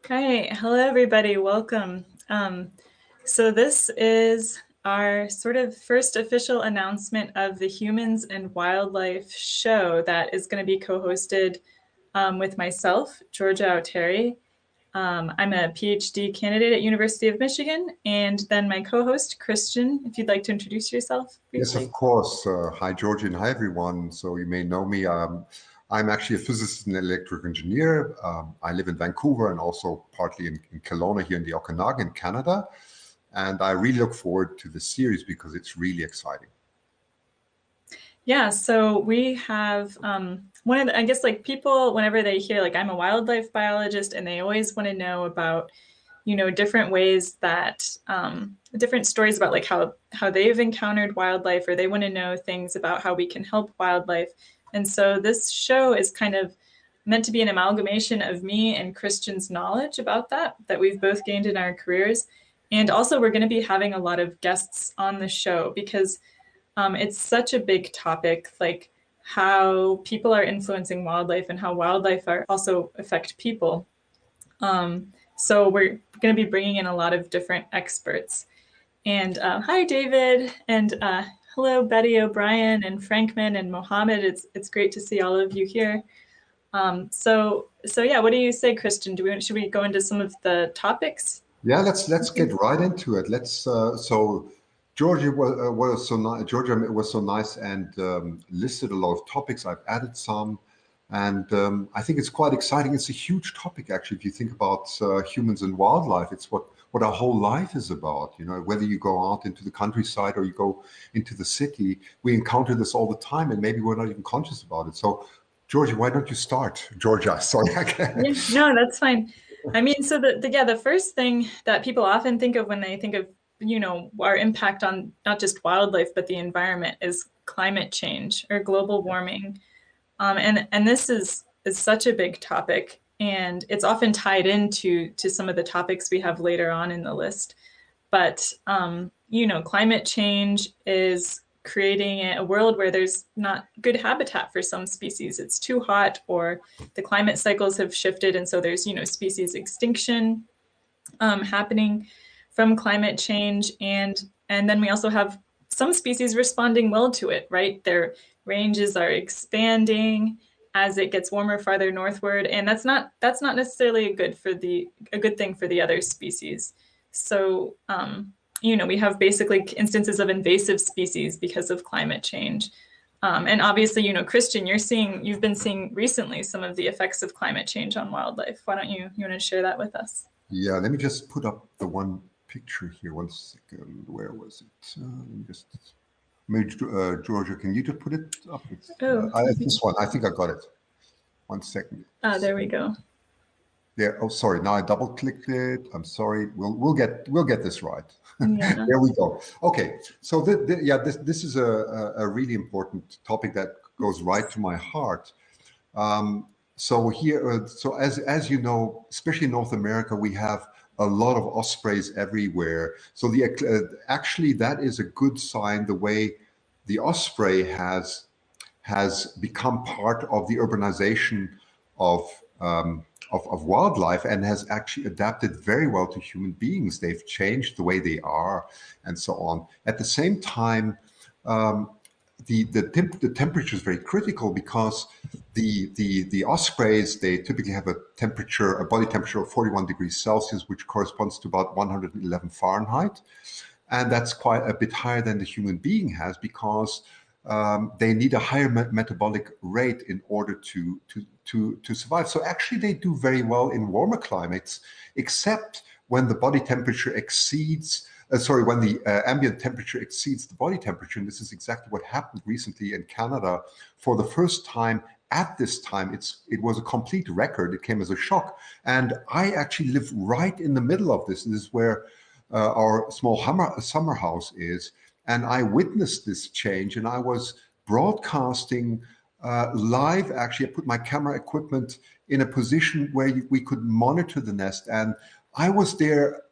Hi, hello everybody, welcome. So this is our sort of first official announcement of the Humans and Wildlife show that is going to be co-hosted with myself, Georgia Auteri. I'm a PhD candidate at University of Michigan, and then my co-host, Christian, if you'd like to introduce yourself Yes, of briefly. course. Hi, Georgie, and hi, everyone. So you may know me. I'm actually a physicist and electrical engineer. I live in Vancouver and also partly in Kelowna here in the Okanagan, Canada. And I really look forward to this series because it's really exciting. Yeah, so we have one of the, I guess like people, whenever they hear like I'm a wildlife biologist and they always want to know about, different ways that different stories about like how they've encountered wildlife, or they want to know things about how we can help wildlife. And so this show is kind of meant to be an amalgamation of me and Christian's knowledge about that we've both gained in our careers. And also we're going to be having a lot of guests on the show because it's such a big topic, like how people are influencing wildlife and how wildlife are also affect people. So we're going to be bringing in a lot of different experts. And hi, David, and hello, Betty O'Brien and Frankman and Mohammed. It's great to see all of you here. So yeah, what do you say, Christian? Should we go into some of the topics? Yeah, let's get right into it. So Georgia was so nice and listed a lot of topics. I've added some, and I think it's quite exciting. It's a huge topic, actually. If you think about humans and wildlife, it's what our whole life is about. You know, whether you go out into the countryside or you go into the city, we encounter this all the time, and maybe we're not even conscious about it. So, Georgia, why don't you start? Georgia, sorry. Yeah, no, that's fine. I mean, so the first thing that people often think of when they think of, our impact on not just wildlife, but the environment is climate change or global warming. And this is such a big topic, and it's often tied into some of the topics we have later on in the list. But climate change is creating a world where there's not good habitat for some species. It's too hot, or the climate cycles have shifted, and so there's species extinction happening from climate change, and then we also have some species responding well to it. Right, their ranges are expanding as it gets warmer farther northward, and that's not necessarily a good thing for the other species. So we have basically instances of invasive species because of climate change. And obviously, Christian, you've been seeing recently some of the effects of climate change on wildlife. Why don't you want to share that with us? Yeah, let me just put up the one picture here. One second. Where was it? Let me just. Maybe, Georgia, can you just put it up? Oh, This one. I think I got it. One second. there we go. Yeah. Oh, sorry. Now I double clicked it. I'm sorry. We'll get this right. Yeah. There we go. Okay. So this is a really important topic that goes right to my heart. So here, so as you know, especially in North America, we have a lot of ospreys everywhere. So actually that is a good sign. The way the osprey has become part of the urbanization of of wildlife and has actually adapted very well to human beings. They've changed the way they are, and so on. At the same time, the temperature is very critical because the ospreys, they typically have a body temperature of 41 degrees Celsius, which corresponds to about 111 Fahrenheit, and that's quite a bit higher than the human being has because they need a higher metabolic rate in order to survive. So actually, they do very well in warmer climates, except when the body temperature exceeds. When the ambient temperature exceeds the body temperature, and this is exactly what happened recently in Canada for the first time. At this time, it was a complete record. It came as a shock, and I actually live right in the middle of this. This is where our small summer house is, and I witnessed this change. And I was broadcasting live. Actually, I put my camera equipment in a position where we could monitor the nest, and I was there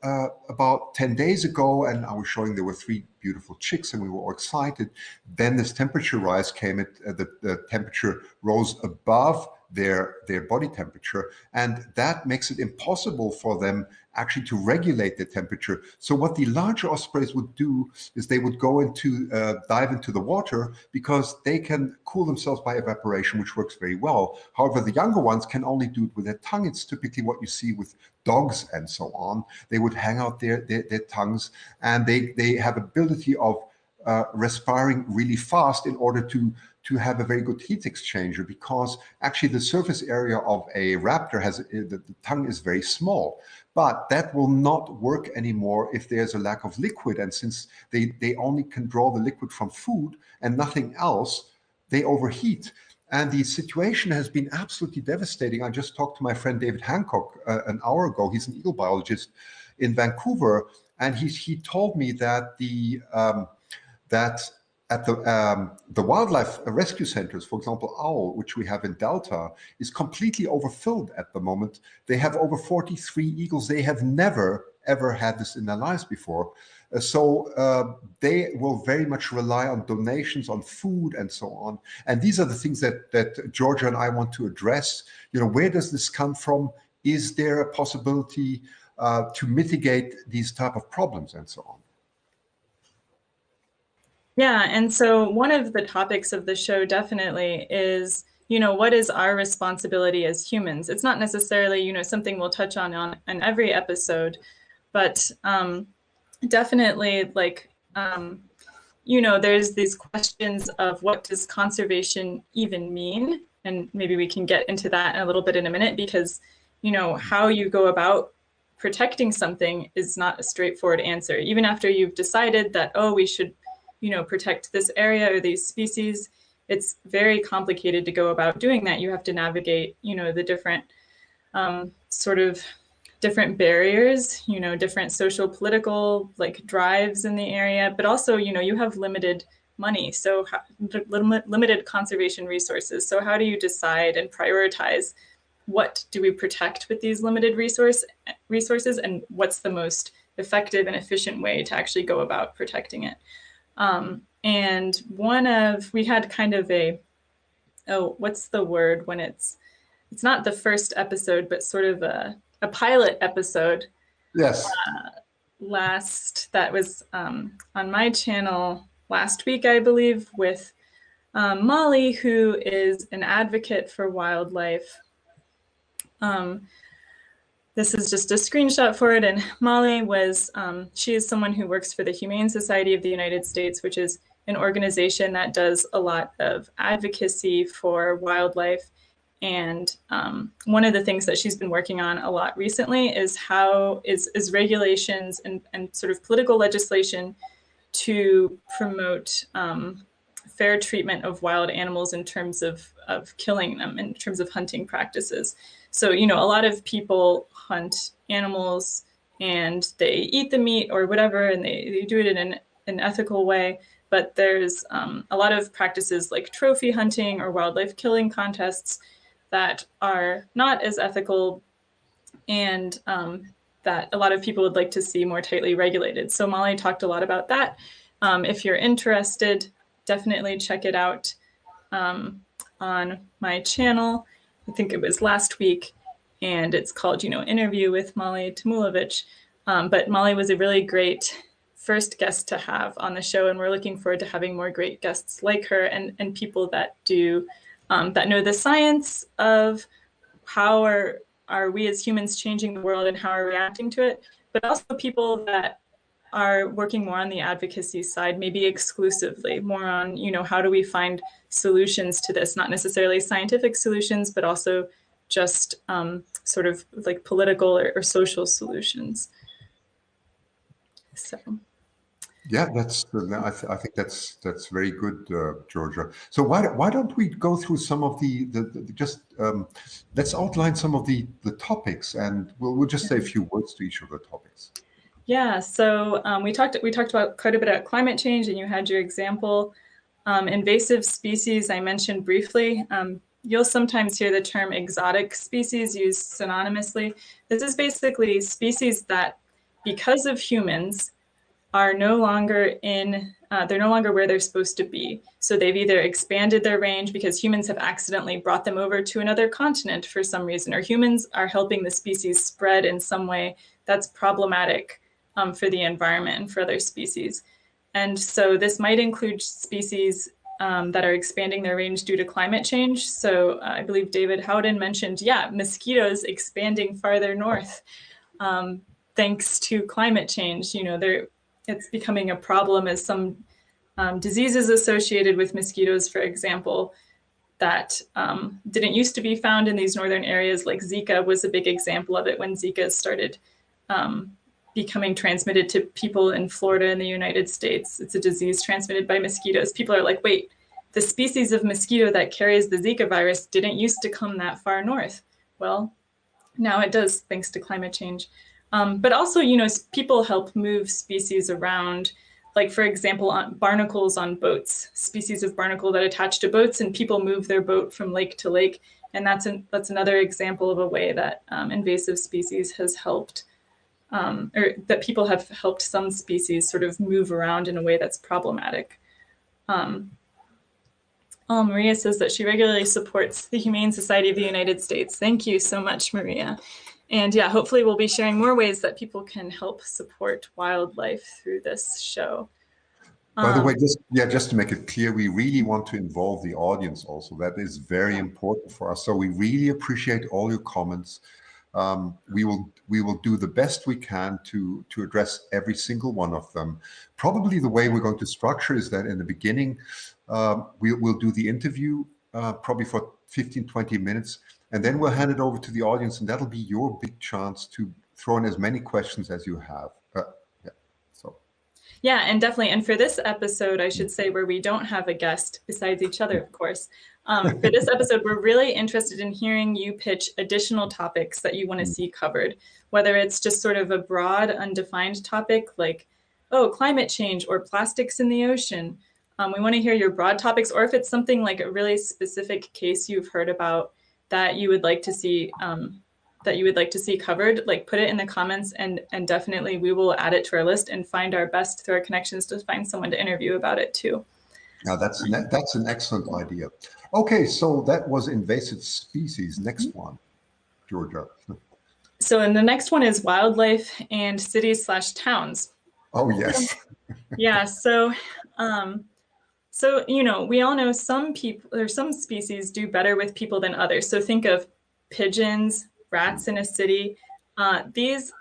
about 10 days ago, and I was showing there were 3 beautiful chicks, and we were all excited. Then this temperature rise came. The temperature rose above their body temperature, and that makes it impossible for them actually to regulate their temperature. So what the larger ospreys would do is they would go into dive into the water because they can cool themselves by evaporation, which works very well. However, the younger ones can only do it with their tongue. It's typically what you see with dogs and so on. They would hang out their tongues, and they have ability of respiring really fast in order to have a very good heat exchanger, because actually the surface area of a raptor has the tongue is very small. But that will not work anymore if there's a lack of liquid. And since they only can draw the liquid from food and nothing else, they overheat. And the situation has been absolutely devastating. I just talked to my friend David Hancock an hour ago. He's an eagle biologist in Vancouver, and he told me that that at the wildlife rescue centers, for example, OWL, which we have in Delta, is completely overfilled at the moment. They have over 43 eagles. They have never, ever had this in their lives before. So they will very much rely on donations, on food, and so on. And these are the things that Georgia and I want to address. Where does this come from? Is there a possibility to mitigate these type of problems and so on? Yeah, and so one of the topics of the show definitely is, what is our responsibility as humans? It's not necessarily, something we'll touch on every episode, but definitely there's these questions of what does conservation even mean? And maybe we can get into that in a little bit in a minute, because, how you go about protecting something is not a straightforward answer. Even after you've decided that, we should protect this area or these species, it's very complicated to go about doing that. You have to navigate, the different sort of different barriers, different social, political drives in the area, but also, you have limited money, so limited conservation resources. So how do you decide and prioritize what do we protect with these limited resources, and what's the most effective and efficient way to actually go about protecting it? And we had kind of what's the word when it's not the first episode, but sort of a pilot episode. Yes. That was on my channel last week, I believe, with Molly, who is an advocate for wildlife. This is just a screenshot for it. And Molly she is someone who works for the Humane Society of the United States, which is an organization that does a lot of advocacy for wildlife. And one of the things that she's been working on a lot recently is regulations and sort of political legislation to promote fair treatment of wild animals in terms of killing them, in terms of hunting practices. So, a lot of people hunt animals and they eat the meat or whatever, and they do it in an ethical way. But there's a lot of practices like trophy hunting or wildlife killing contests that are not as ethical, and that a lot of people would like to see more tightly regulated. So Molly talked a lot about that. If you're interested, definitely check it out on my channel. I think it was last week, and it's called, Interview with Molly Tamulovich. But Molly was a really great first guest to have on the show, and we're looking forward to having more great guests like her and people that do that know the science of how are we as humans changing the world and how are we reacting to it, but also people that are working more on the advocacy side, maybe exclusively, more on, how do we find solutions to this, not necessarily scientific solutions, but also just sort of like political or social solutions. So. Yeah, I think that's very good, Georgia. So why don't we go through some of the let's outline some of the topics, and we'll just say a few words to each of the topics. Yeah. So we talked about quite a bit about climate change, and you had your example. Invasive species I mentioned briefly. You'll sometimes hear the term exotic species used synonymously. This is basically species that, because of humans, are no longer in they're no longer where they're supposed to be. So they've either expanded their range because humans have accidentally brought them over to another continent for some reason, or humans are helping the species spread in some way that's problematic for the environment and for other species. And so this might include species that are expanding their range due to climate change. So I believe David Howden mentioned, mosquitoes expanding farther north thanks to climate change. It's becoming a problem as some diseases associated with mosquitoes, for example, that didn't used to be found in these northern areas, like Zika was a big example of it when Zika started becoming transmitted to people in Florida in the United States. It's a disease transmitted by mosquitoes. People are like, wait, the species of mosquito that carries the Zika virus didn't used to come that far north. Well, now it does, thanks to climate change. But also, people help move species around. Like, for example, barnacles on boats, species of barnacle that attach to boats, and people move their boat from lake to lake. And that's another example of a way that invasive species has helped, or that people have helped some species sort of move around in a way that's problematic. Maria says that she regularly supports the Humane Society of the United States. Thank you so much, Maria. And hopefully we'll be sharing more ways that people can help support wildlife through this show. By the way, just to make it clear, we really want to involve the audience also. That is very important for us. So we really appreciate all your comments. We will do the best we can to address every single one of them. Probably the way we're going to structure is that in the beginning, we'll do the interview probably for 15, 20 minutes. And then we'll hand it over to the audience, and that'll be your big chance to throw in as many questions as you have. And definitely. And for this episode, I should say, where we don't have a guest besides each other, of course, for this episode, we're really interested in hearing you pitch additional topics that you want to see covered, whether it's just sort of a broad, undefined topic like, climate change or plastics in the ocean. We want to hear your broad topics, or if it's something like a really specific case you've heard about that you would like to see covered, like put it in the comments, and definitely we will add it to our list and find our best through our connections to find someone to interview about it too. Now that's an excellent idea. Okay, so that was invasive species. Next one, Georgia. So, and the next one is wildlife and cities/towns. Oh yes. So, we all know some people or some species do better with people than others. So think of pigeons, rats in a city. These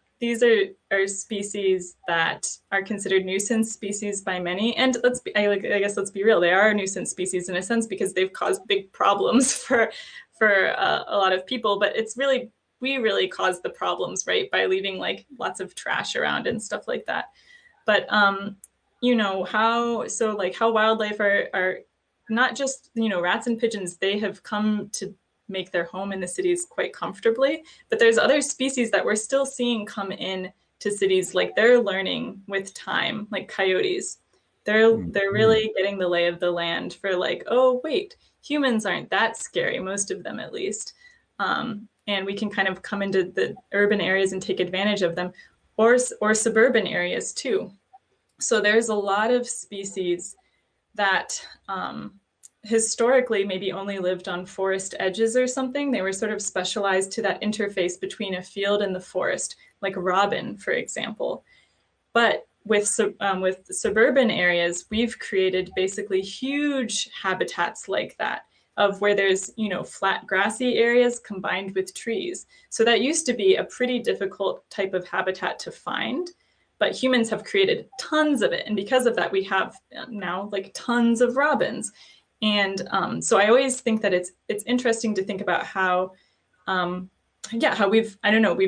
are species that are considered nuisance species by many. And I guess let's be real, they are nuisance species in a sense because they've caused big problems for a lot of people. But we really cause the problems, right, by leaving like lots of trash around and stuff like that. But how wildlife are not just, rats and pigeons, they have come to make their home in the cities quite comfortably, but there's other species that we're still seeing come in to cities, like they're learning with time, like coyotes. They're really getting the lay of the land for like, oh wait, humans aren't that scary, most of them at least. And we can kind of come into the urban areas and take advantage of them, or suburban areas too. So there's a lot of species that historically maybe only lived on forest edges or something. They were sort of specialized to that interface between a field and the forest, like robin, for example. But with suburban areas, we've created basically huge habitats like that, of where there's, flat grassy areas combined with trees. So that used to be a pretty difficult type of habitat to find, but humans have created tons of it. And because of that, we have now like tons of robins. And so I always think that it's interesting to think about how we've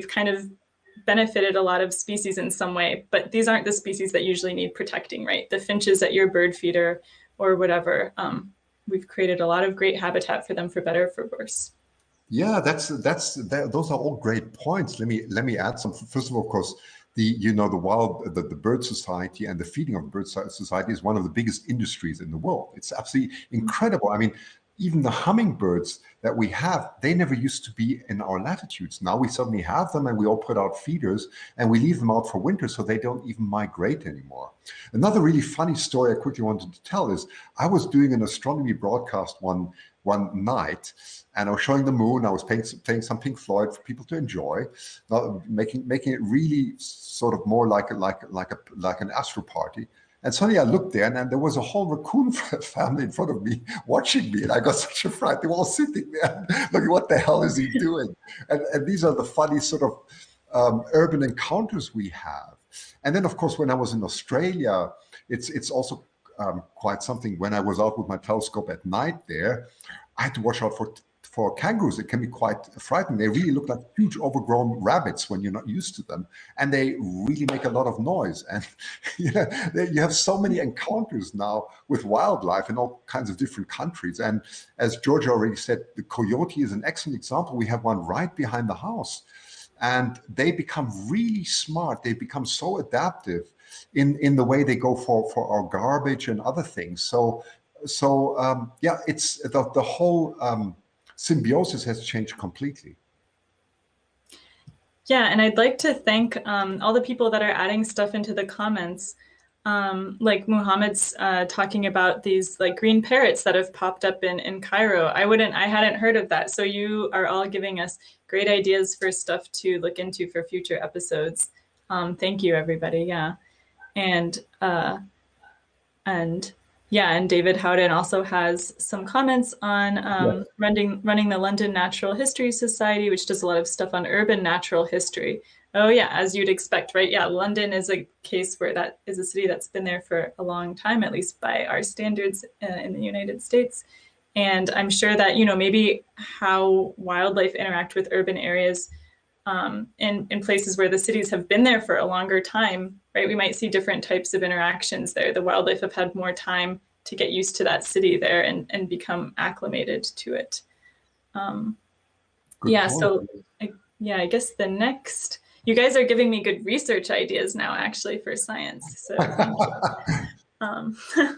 kind of benefited a lot of species in some way, but these aren't the species that usually need protecting, right? The finches at your bird feeder or whatever. We've created a lot of great habitat for them, for better or for worse. Yeah, those are all great points. Let me add some. First of all, of course, the Bird Society and the feeding of Bird Society is one of the biggest industries in the world. It's absolutely incredible. I mean, even the hummingbirds that we have, they never used to be in our latitudes. Now we suddenly have them, and we all put out feeders and we leave them out for winter, so they don't even migrate anymore. Another really funny story I quickly wanted to tell is I was doing an astronomy broadcast one night, and I was showing the moon. I was playing some Pink Floyd for people to enjoy, making it really sort of more like an astro party. And suddenly I looked there, and there was a whole raccoon family in front of me watching me, and I got such a fright. They were all sitting there, looking, what the hell is he doing? And these are the funny sort of urban encounters we have. And then, of course, when I was in Australia, it's also quite something. When I was out with my telescope at night there, I had to watch out for kangaroos. It can be quite frightening. They really look like huge overgrown rabbits when you're not used to them, and they really make a lot of noise. And you have so many encounters now with wildlife in all kinds of different countries. And as Georgia already said, the coyote is an excellent example. We have one right behind the house, and they become really smart. They become so adaptive in the way they go for our garbage and other things. So it's the whole symbiosis has changed completely. Yeah, and I'd like to thank all the people that are adding stuff into the comments. Like Muhammad's talking about these like green parrots that have popped up in Cairo. I hadn't heard of that. So you are all giving us great ideas for stuff to look into for future episodes. Thank you, everybody. Yeah. And David Howden also has some comments on running the London Natural History Society, which does a lot of stuff on urban natural history. Oh yeah, as you'd expect, right? Yeah, London is a case where that is a city that's been there for a long time, at least by our standards in the United States. And I'm sure that, maybe how wildlife interact with urban areas in places where the cities have been there for a longer time, right? We might see different types of interactions there. The wildlife have had more time to get used to that city there and become acclimated to it. I guess the next, you guys are giving me good research ideas now, actually, for science. So thank you.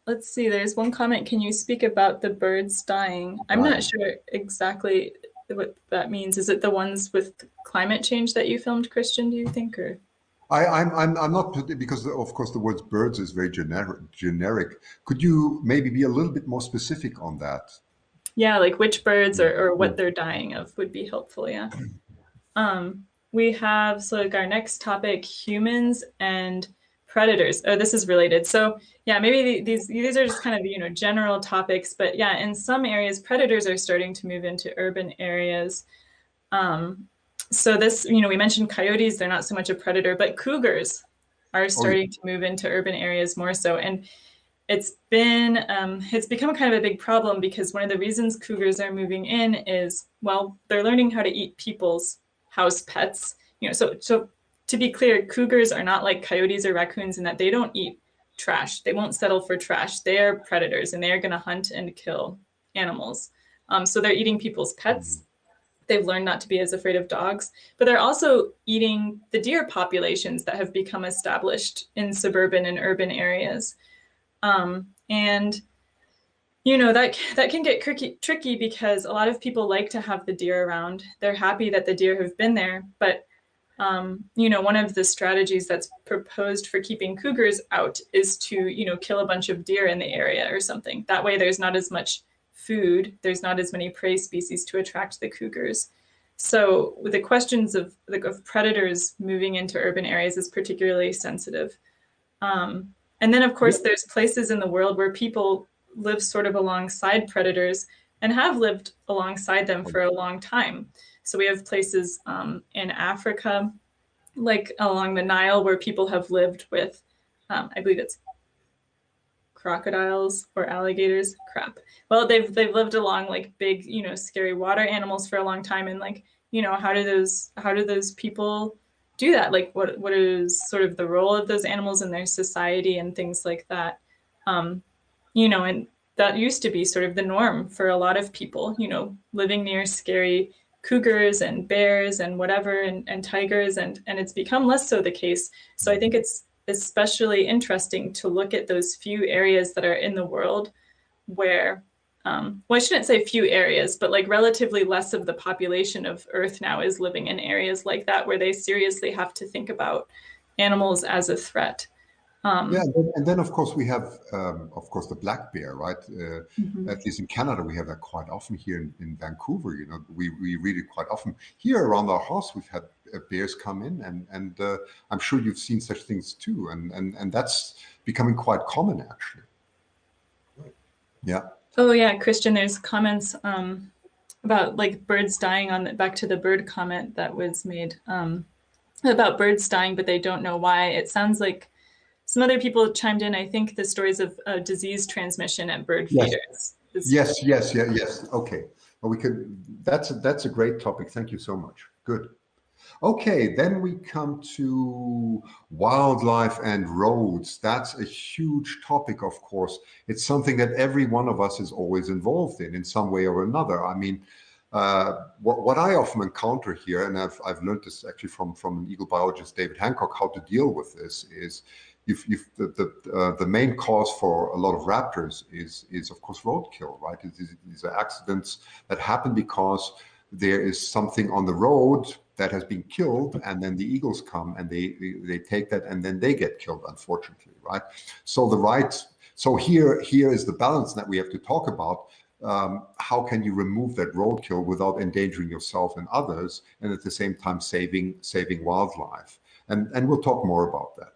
Let's see, there's one comment. Can you speak about the birds dying? I'm not sure exactly what that means. Is it the ones with climate change that you filmed, Christian, do you think? Or I'm not, because of course the words birds is very generic. Could you maybe be a little bit more specific on that? Yeah, like which birds or what they're dying of would be helpful. Yeah. We have, so like our next topic, humans and predators. Oh, this is related. So yeah, maybe these are just kind of, general topics, but yeah, in some areas, predators are starting to move into urban areas. So this, we mentioned coyotes, they're not so much a predator, but cougars are starting to move into urban areas more so. And it's become kind of a big problem because one of the reasons cougars are moving in is, well, they're learning how to eat people's house pets. So to be clear, cougars are not like coyotes or raccoons in that they don't eat trash. They won't settle for trash. They are predators, and they are going to hunt and kill animals. So they're eating people's pets. They've learned not to be as afraid of dogs, but they're also eating the deer populations that have become established in suburban and urban areas. And that can get tricky because a lot of people like to have the deer around. They're happy that the deer have been there, but one of the strategies that's proposed for keeping cougars out is to, kill a bunch of deer in the area or something. That way there's not as much food, there's not as many prey species to attract the cougars. So with the questions of predators moving into urban areas is particularly sensitive. And then of course there's places in the world where people live sort of alongside predators and have lived alongside them for a long time. So we have places in Africa, like along the Nile, where people have lived with, I believe it's crocodiles or alligators. Crap. Well, they've lived along like big, scary water animals for a long time. And like, how do those people do that? Like what is sort of the role of those animals in their society and things like that? And that used to be sort of the norm for a lot of people, living near scary cougars and bears and whatever and tigers, and it's become less so the case. So I think it's especially interesting to look at those few areas that are in the world where, well, I shouldn't say few areas, but like relatively less of the population of Earth now is living in areas like that where they seriously have to think about animals as a threat. Yeah, and then of course we have, of course, the black bear, right? Mhm. At least in Canada, we have that quite often. Here in Vancouver, we read it quite often. Here around our house, we've had bears come in, and I'm sure you've seen such things too, and that's becoming quite common actually. Yeah. Oh yeah, Christian, there's comments about like birds dying on the, back to the bird comment that was made about birds dying, but they don't know why. It sounds like some other people chimed in. I think the stories of disease transmission at bird Yes. feeders. Yes. Okay. Well, we could. That's a great topic. Thank you so much. Good. Okay, then we come to wildlife and roads. That's a huge topic, of course. It's something that every one of us is always involved in some way or another. I mean, what I often encounter here, and I've learned this actually from an eagle biologist, David Hancock, how to deal with this is the main cause for a lot of raptors is of course roadkill, right? These are accidents that happen because there is something on the road that has been killed, and then the eagles come and they take that, and then they get killed, unfortunately, right? So here is the balance that we have to talk about. How can you remove that roadkill without endangering yourself and others, and at the same time saving wildlife? And we'll talk more about that.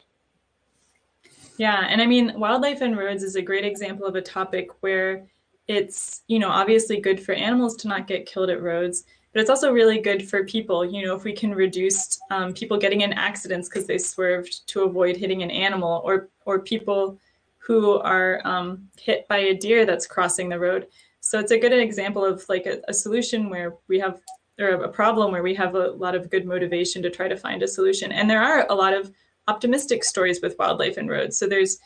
Yeah, and I mean, wildlife and roads is a great example of a topic where it's, obviously good for animals to not get killed at roads, but it's also really good for people. If we can reduce people getting in accidents because they swerved to avoid hitting an animal, or people who are hit by a deer that's crossing the road. So it's a good example of like a solution where we have, or a problem where we have a lot of good motivation to try to find a solution. And there are a lot of optimistic stories with wildlife and roads. So there's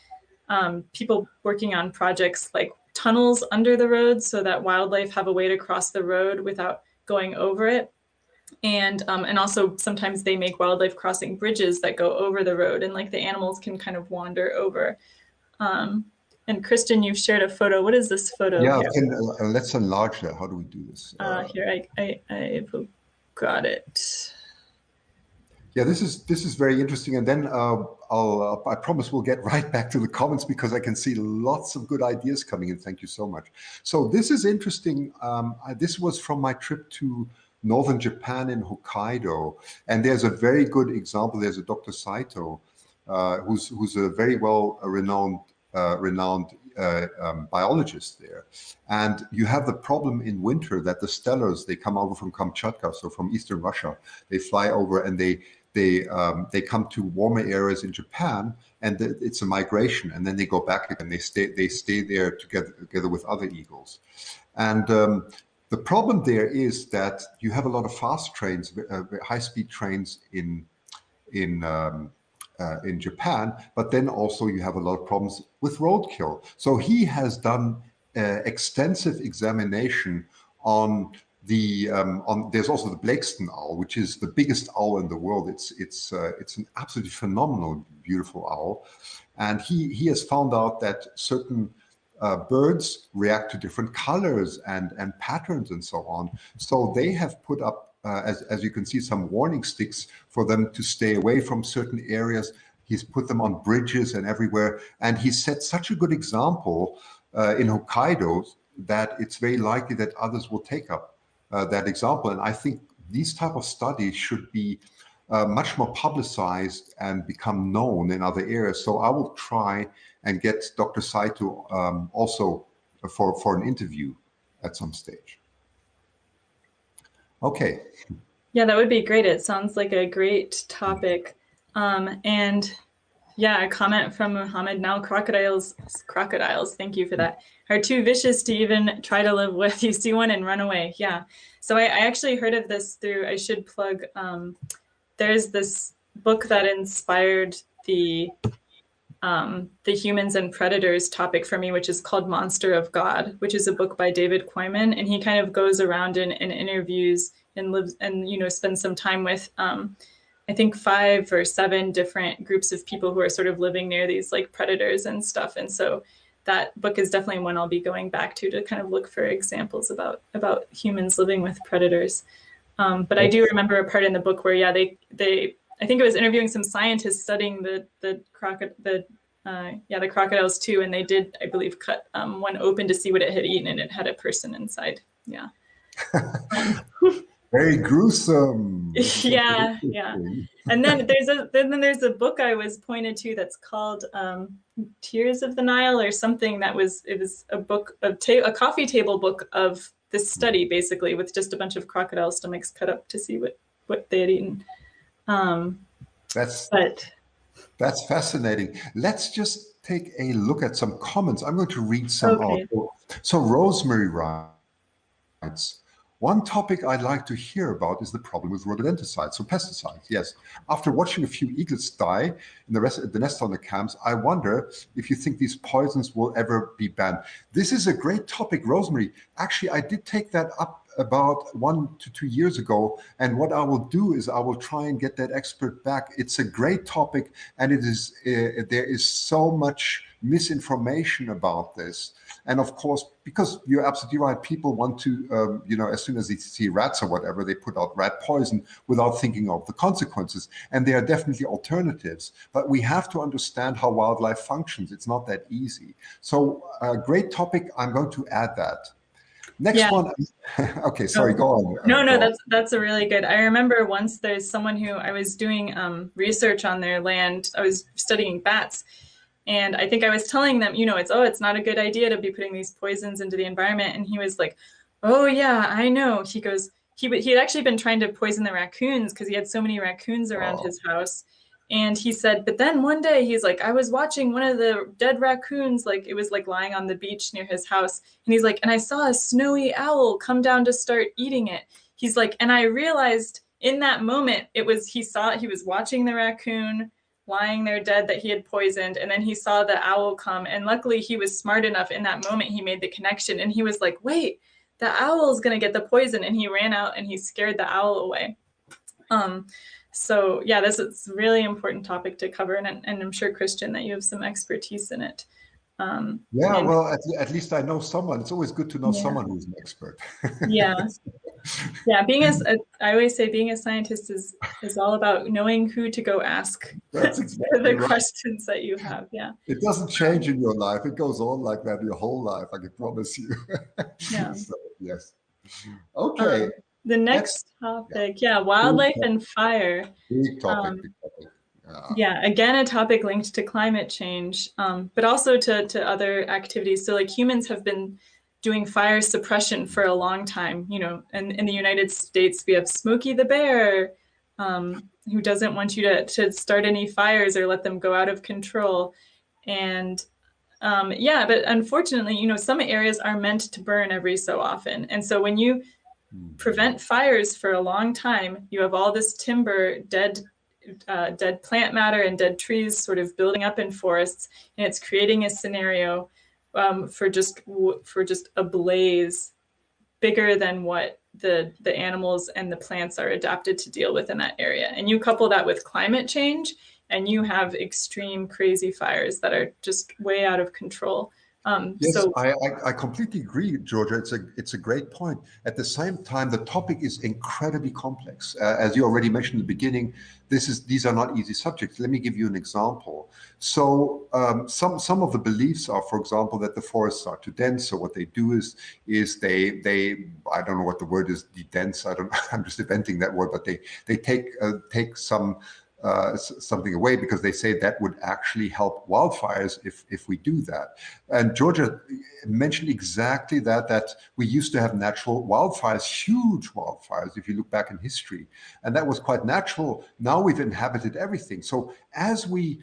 people working on projects like tunnels under the road so that wildlife have a way to cross the road without going over it. And also sometimes they make wildlife crossing bridges that go over the road, and like the animals can kind of wander over. And Kristen, you've shared a photo. What is this photo Yeah, here? let's enlarge that. How do we do this? Here, I've got it. Yeah, this is very interesting. And then I promise we'll get right back to the comments because I can see lots of good ideas coming in. Thank you so much. So this is interesting. This was from my trip to northern Japan in Hokkaido, and there's a very good example. There's a Dr. Saito, who's a very well renowned biologist there. And you have the problem in winter that the stellars, they come over from Kamchatka, so from eastern Russia. They fly over and they come to warmer areas in Japan, and it's a migration, and then they go back again. They stay there together with other eagles. And the problem there is that you have a lot of fast trains, high-speed trains in Japan, but then also you have a lot of problems with roadkill. So he has done extensive examination on there's also the Blakeston owl, which is the biggest owl in the world. It's an absolutely phenomenal, beautiful owl, and he has found out that certain birds react to different colors and patterns and so on. So they have put up, as you can see, some warning sticks for them to stay away from certain areas. He's put them on bridges and everywhere, and he set such a good example in Hokkaido that it's very likely that others will take up that example. And I think these type of studies should be much more publicized and become known in other areas. So I will try and get Dr. Saito also for an interview at some stage. Okay. Yeah, that would be great. It sounds like a great topic. And yeah, a comment from Muhammad. Now crocodiles, thank you for that, are too vicious to even try to live with. You see one and run away. Yeah. So I actually heard of this through, I should plug, there's this book that inspired the humans and predators topic for me, which is called Monster of God, which is a book by David Quayman. And he kind of goes around and interviews and lives and, spends some time with I think 5 or 7 different groups of people who are sort of living near these like predators and stuff. And so that book is definitely one I'll be going back to kind of look for examples about humans living with predators. But I do remember a part in the book where, yeah, they I think it was interviewing some scientists studying the crocodiles too, and they did, I believe, cut one open to see what it had eaten, and it had a person inside. Yeah. Very gruesome. Yeah. And then there's a book I was pointed to that's called Tears of the Nile or something. It was a book of a coffee table book of this study, basically, with just a bunch of crocodile stomachs cut up to see what they had eaten. That's fascinating. Let's just take a look at some comments. I'm going to read some out. So Rosemary writes, one topic I'd like to hear about is the problem with rodenticides, so pesticides. Yes. After watching a few eagles die in the nest hunter camps, I wonder if you think these poisons will ever be banned. This is a great topic, Rosemary. Actually, I did take that up about 1 to 2 years ago. And what I will do is I will try and get that expert back. It's a great topic, and it is there is so much misinformation about this. And of course, because you're absolutely right, people want to, as soon as they see rats or whatever, they put out rat poison without thinking of the consequences. And there are definitely alternatives, but we have to understand how wildlife functions. It's not that easy. So great topic. I'm going to add that. Next one. Okay, sorry, go on. No, that's a really good. I remember once there's someone who I was doing research on their land. I was studying bats. And I think I was telling them, it's not a good idea to be putting these poisons into the environment. And he was like, oh, yeah, I know. He goes, he had actually been trying to poison the raccoons because he had so many raccoons around his house. And he said, but then one day he's like, I was watching one of the dead raccoons, like it was like lying on the beach near his house. And he's like, and I saw a snowy owl come down to start eating it. He's like, and I realized in that moment, he was watching the raccoon lying there dead that he had poisoned, and then he saw the owl come, and luckily he was smart enough in that moment, he made the connection, and he was like, wait, the owl's gonna get the poison, and he ran out and he scared the owl away. So yeah, this is a really important topic to cover, and I'm sure, Christian, that you have some expertise in it. Well, at least I know someone. It's always good to know someone who's an expert. Yeah. I always say being a scientist is all about knowing who to go ask. That's exactly the questions that you have. Yeah. It doesn't change in your life. It goes on like that your whole life, I can promise you. Yeah. So, yes. Okay. The next topic, wildlife and fire. Big topic. Yeah, again, a topic linked to climate change, but also to other activities. So like humans have been doing fire suppression for a long time, and in the United States, we have Smokey the Bear, who doesn't want you to start any fires or let them go out of control. And but unfortunately, some areas are meant to burn every so often. And so when you prevent fires for a long time, you have all this timber, dead plant matter and dead trees sort of building up in forests, and it's creating a scenario for just a blaze bigger than what the animals and the plants are adapted to deal with in that area. And you couple that with climate change, and you have extreme, crazy fires that are just way out of control. Yes, I completely agree, Georgia. It's a great point. At the same time, the topic is incredibly complex. As you already mentioned in the beginning, these are not easy subjects. Let me give you an example. So some of the beliefs are, for example, that the forests are too dense. So what they do is they I don't know what the word is, de-dense. I'm just inventing that word, but they take something away because they say that would actually help wildfires if we do that. And Georgia mentioned exactly that we used to have natural wildfires, huge wildfires, if you look back in history. And that was quite natural. Now we've inhabited everything. So as we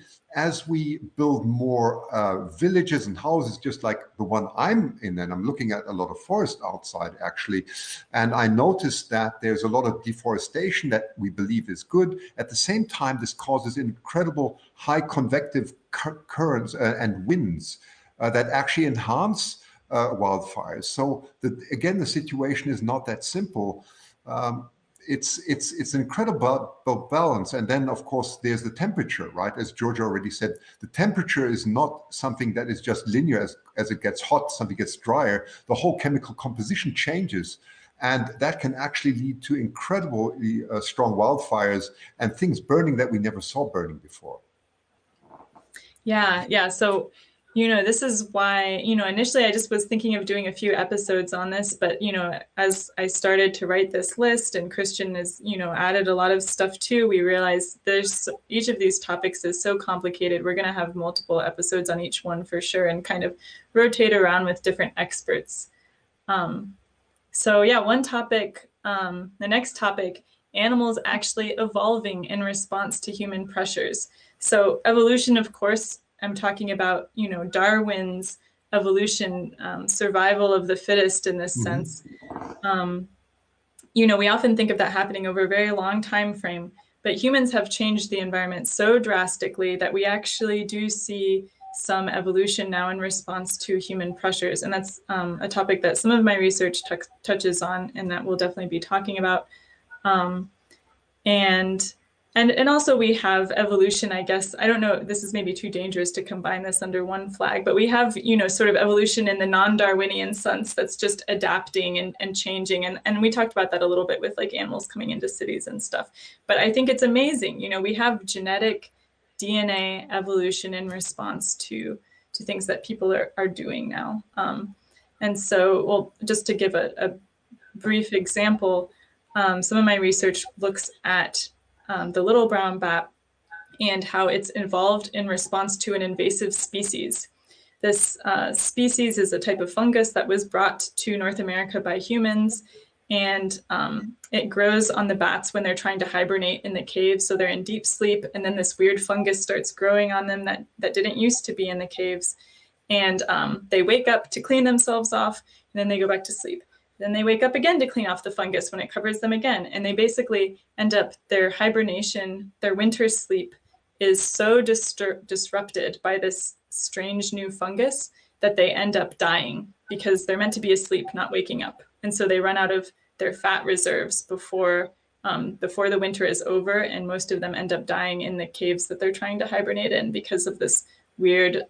build more villages and houses, just like the one I'm in, and I'm looking at a lot of forest outside actually, and I noticed that there's a lot of deforestation that we believe is good. At the same time, this causes incredible high convective currents and winds that actually enhance wildfires. So again, the situation is not that simple. it's an incredible balance. And then, of course, there's the temperature, right? As Georgia already said, the temperature is not something that is just linear. As it gets hot, something gets drier. The whole chemical composition changes. And that can actually lead to incredibly strong wildfires and things burning that we never saw burning before. Yeah. So, this is why, initially I just was thinking of doing a few episodes on this, but, as I started to write this list and Christian has, added a lot of stuff too, we realized each of these topics is so complicated. We're going to have multiple episodes on each one for sure and kind of rotate around with different experts. So yeah, one topic, the next topic, animals actually evolving in response to human pressures. So evolution, of course, I'm talking about, Darwin's evolution, survival of the fittest in this sense. We often think of that happening over a very long time frame, but humans have changed the environment so drastically that we actually do see some evolution now in response to human pressures. And that's a topic that some of my research touches on and that we'll definitely be talking about. And also we have evolution, I guess. I don't know, this is maybe too dangerous to combine this under one flag, but we have, sort of evolution in the non-Darwinian sense that's just adapting and changing. And we talked about that a little bit with like animals coming into cities and stuff. But I think it's amazing. We have genetic DNA evolution in response to things that people are doing now. And so, well, just to give a brief example, some of my research looks at the little brown bat and how it's evolved in response to an invasive species. This species is a type of fungus that was brought to North America by humans, and it grows on the bats when they're trying to hibernate in the caves. So they're in deep sleep, and then this weird fungus starts growing on them that didn't used to be in the caves. And they wake up to clean themselves off, and then they go back to sleep. Then they wake up again to clean off the fungus when it covers them again. And they basically end up, their hibernation, their winter sleep is so disrupted by this strange new fungus that they end up dying because they're meant to be asleep, not waking up. And so they run out of their fat reserves before the winter is over. And most of them end up dying in the caves that they're trying to hibernate in because of this weird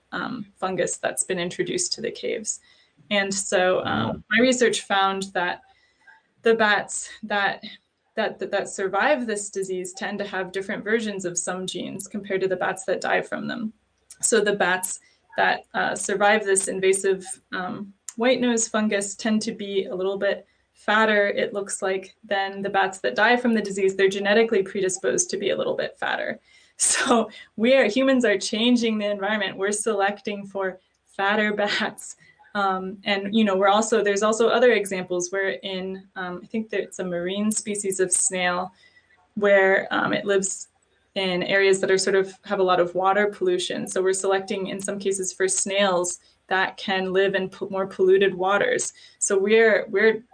fungus that's been introduced to the caves. And so my research found that the bats that survive this disease tend to have different versions of some genes compared to the bats that die from them. So the bats that survive this invasive white nose fungus tend to be a little bit fatter, it looks like, than the bats that die from the disease. They're genetically predisposed to be a little bit fatter. So humans are changing the environment. We're selecting for fatter bats. And there's also other examples where I think it's a marine species of snail where it lives in areas that are sort of have a lot of water pollution. So we're selecting in some cases for snails that can live in more polluted waters. So we're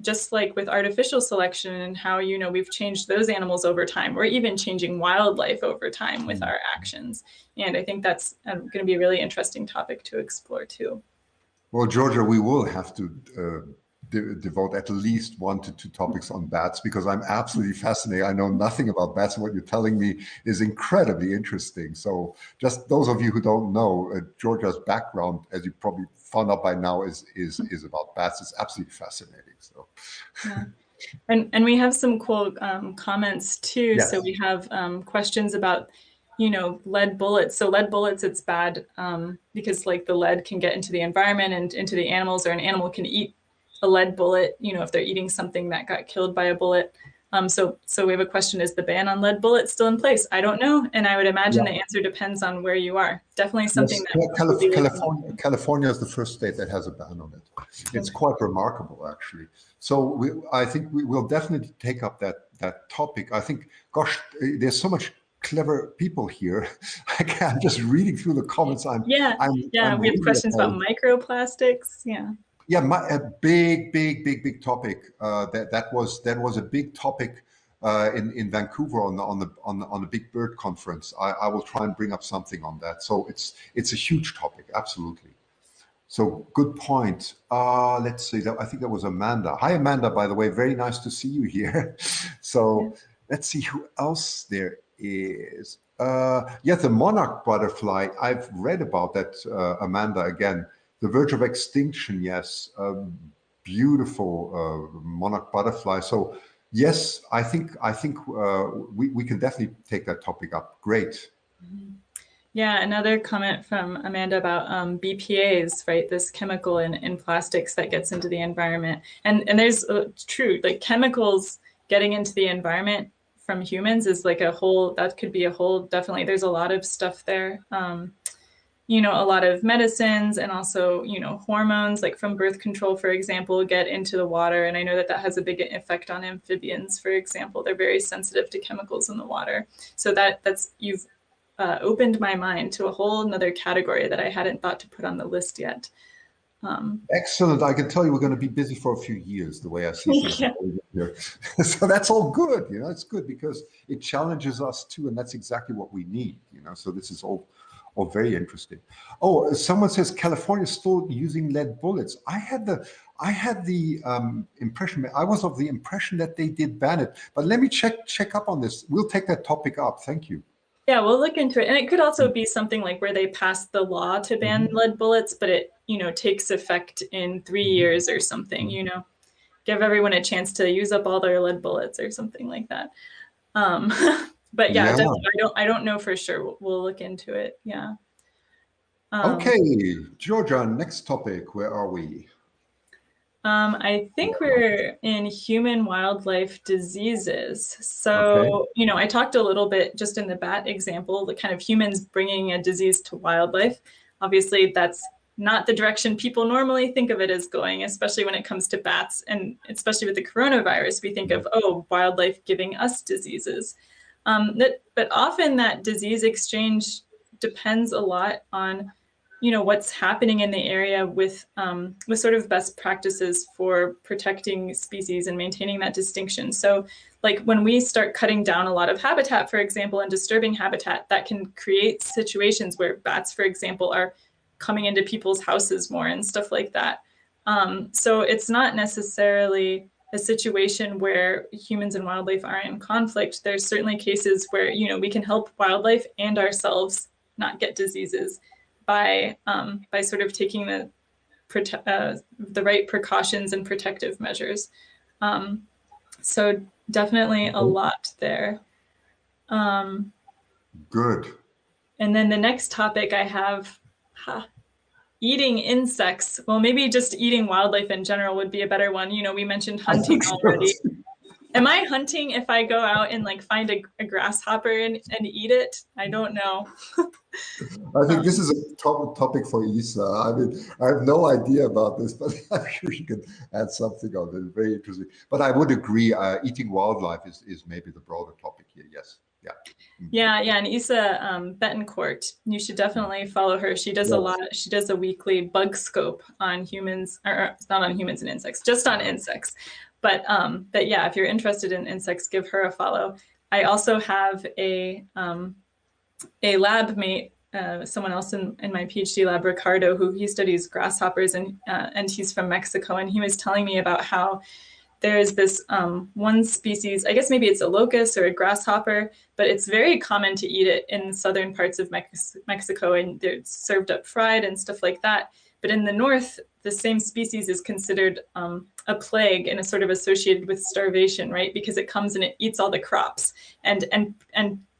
just like with artificial selection and how, we've changed those animals over time. We're even changing wildlife over time with our actions. And I think that's going to be a really interesting topic to explore too. Well, Georgia, we will have to devote at least 1 to 2 topics on bats because I'm absolutely fascinated. I know nothing about bats, and what you're telling me is incredibly interesting. So just those of you who don't know, Georgia's background, as you probably found out by now, is about bats. It's absolutely fascinating. So. Yeah. And we have some cool comments too. Yes. So we have questions about lead bullets. So lead bullets, it's bad because like the lead can get into the environment and into the animals, or an animal can eat a lead bullet, if they're eating something that got killed by a bullet. So we have a question, is the ban on lead bullets still in place? I don't know. And I would imagine the answer depends on where you are. Definitely something California is the first state that has a ban on it. It's quite remarkable, actually. So I think we will definitely take up that topic. I think, gosh, there's so much clever people here. I'm just reading through the comments. We have questions about microplastics. Yeah, a big topic. That was a big topic in Vancouver on the Big Bird conference. I will try and bring up something on that. So it's a huge topic, absolutely. So good point. Let's see. I think that was Amanda. Hi, Amanda. By the way, very nice to see you here. Yeah. So let's see who else there is. Yeah, the monarch butterfly. I've read about that, Amanda. Again, the verge of extinction. Yes, beautiful monarch butterfly. So yes, I think we can definitely take that topic up. Great. Yeah, another comment from Amanda about BPA's, right? This chemical in plastics that gets into the environment. And there's true, like chemicals getting into the environment from humans is like a whole, that could be a whole, definitely, there's a lot of stuff there. You know, a lot of medicines and also, you know, hormones like from birth control, for example, get into the water. And I know that that has a big effect on amphibians, for example. They're very sensitive to chemicals in the water. So you've opened my mind to a whole another category that I hadn't thought to put on the list yet. Excellent. I can tell you we're going to be busy for a few years, the way I see things Yeah. here. So that's all good. You know, it's good because it challenges us too, and that's exactly what we need. You know, so this is all very interesting. Oh, someone says California is still using lead bullets. I had the impression. I was of the impression that they did ban it. But let me check up on this. We'll take that topic up. Thank you. Yeah, we'll look into it. And it could also be something like where they passed the law to ban lead bullets, but it, you know, takes effect in 3 years or something, you know, give everyone a chance to use up all their lead bullets or something like that. Um, but yeah, Yeah. I don't know for sure. We'll look into it. Yeah. Okay, Georgia, next topic. Where are we? I think we're in human wildlife diseases. Okay. So, you know, I talked a little bit just in the bat example, the kind of humans bringing a disease to wildlife. Obviously, that's not the direction people normally think of it as going, especially when it comes to bats. And especially with the coronavirus, we think of, oh, wildlife giving us diseases. But often that disease exchange depends a lot on, you know, what's happening in the area with sort of best practices for protecting species and maintaining that distinction. So like when we start cutting down a lot of habitat, for example, and disturbing habitat, that can create situations where bats, for example, are coming into people's houses more and stuff like that. So it's not necessarily a situation where humans and wildlife are in conflict. There's certainly cases where, you know, we can help wildlife and ourselves not get diseases by sort of taking the right precautions and protective measures. So definitely a lot there. Good. And then the next topic I have, eating insects. Well, maybe just eating wildlife in general would be a better one. You know, we mentioned hunting already. Am I hunting if I go out and like find a grasshopper and eat it? I don't know. I think this is a topic for Isa. I mean, I have no idea about this, but I'm sure you can add something on it. Very interesting. But I would agree, eating wildlife is maybe the broader topic here. Yes. Yeah. Yeah, and Isa Betancourt, you should definitely follow her. She does a lot. She does a weekly bug scope on humans, or not on humans and insects, just on insects. But yeah, if you're interested in insects, give her a follow. I also have a lab mate, someone else in my PhD lab, Ricardo, who he studies grasshoppers, and he's from Mexico, and he was telling me about how there's this one species, I guess maybe it's a locust or a grasshopper, but it's very common to eat it in southern parts of Mexico, and they're served up fried and stuff like that. But in the north, the same species is considered a plague and is sort of associated with starvation, right? Because it comes and it eats all the crops, and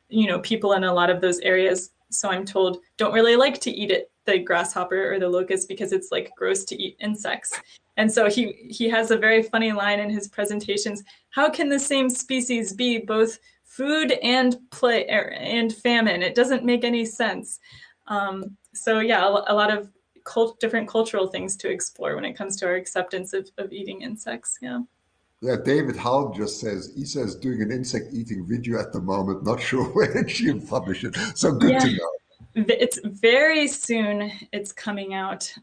you know, people in a lot of those areas, so I'm told, don't really like to eat it, the grasshopper or the locust, because it's like gross to eat insects. And so he has a very funny line in his presentations. How can the same species be both food and play and famine? It doesn't make any sense. So yeah, a lot of different cultural things to explore when it comes to our acceptance of eating insects. Yeah. Yeah, David Howell just says, Isa is doing an insect eating video at the moment. Not sure when she'll publish it. So good to know. It's very soon. It's coming out.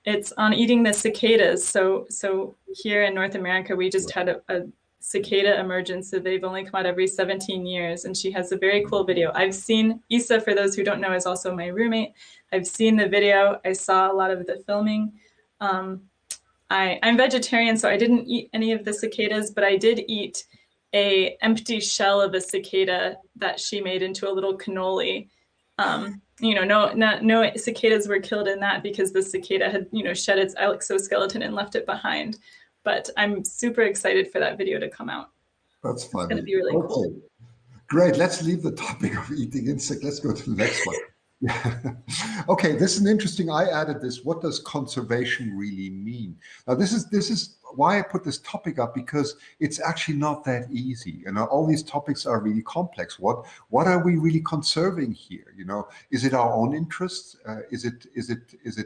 It's on eating the cicadas. So here in North America, we just had a cicada emergence. So they've only come out every 17 years. And she has a very cool video. I've seen, Isa, for those who don't know, is also my roommate. I've seen the video. I saw a lot of the filming. I'm vegetarian, so I didn't eat any of the cicadas, but I did eat a empty shell of a cicada that she made into a little cannoli. No cicadas were killed in that because the cicada had, shed its exoskeleton and left it behind. But I'm super excited for that video to come out. That's funny. It's going to be really cool. Great. Let's leave the topic of eating insect. Let's go to the next one. Okay, this is an interesting. I added this. What does conservation really mean? Now, this is why I put this topic up, because it's actually not that easy. All these topics are really complex. What are we really conserving here? Is it our own interests? Is it